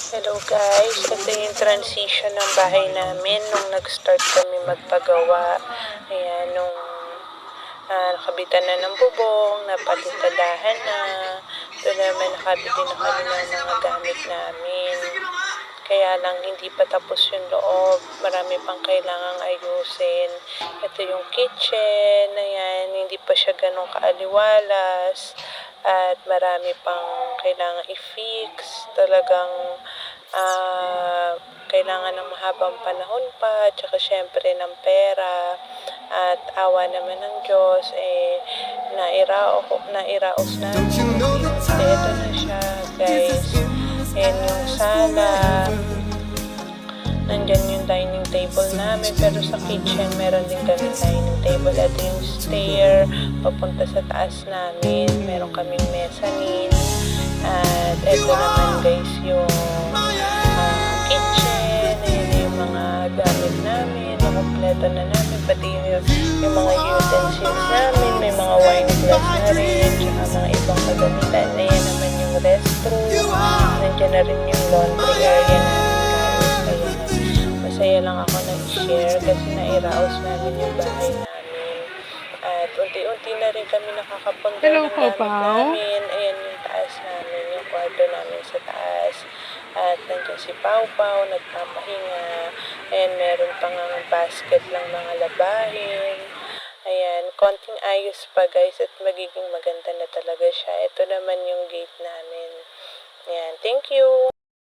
Hello guys, ito yung transition ng bahay namin nung nag-start kami magpagawa. Ayan, nung nakabitan na ng bubong, napalitadahan na. Ito naman nakabili na kami ng mga gamit namin. Kaya lang hindi pa tapos yung loob. Marami pang kailangang ayusin. Ito yung kitchen. Ayan, hindi pa siya ganun kaaliwalas. At marami pang kailangan i-fix. Talagang kailangan ng mahabang panahon pa, tsaka syempre ng pera, at awa naman ng Diyos, nairaos namin. Ito na siya, guys. Ayan yung sala, nandyan yung dining table namin, pero sa kitchen meron din kami dining table. Ito yung stair, papunta sa taas namin, meron kaming mezzanine, at ito naman guys yung kitchen. Ayan yung mga gamit namin, nakompleto na namin, pati yung mga utensils namin, may mga wine glass na rin, tsaka mga ibang kagamitan. Ayan naman yung restroom, nandiyan na rin yung laundry area namin guys. Kaya masaya lang ako nag-share kasi nairaos namin yung bahay namin. At unti-unti na rin kami nakakapundar ng gamit namin. Ayan yung taas namin, yung kwarto namin sa taas. At nandiyan si Pau Pau, nagpapahinga. Ayan, meron pang basket lang mga labahin. Ayan, konting ayos pa guys at magiging maganda na talaga siya. Ito naman yung gate namin. Ayan, thank you!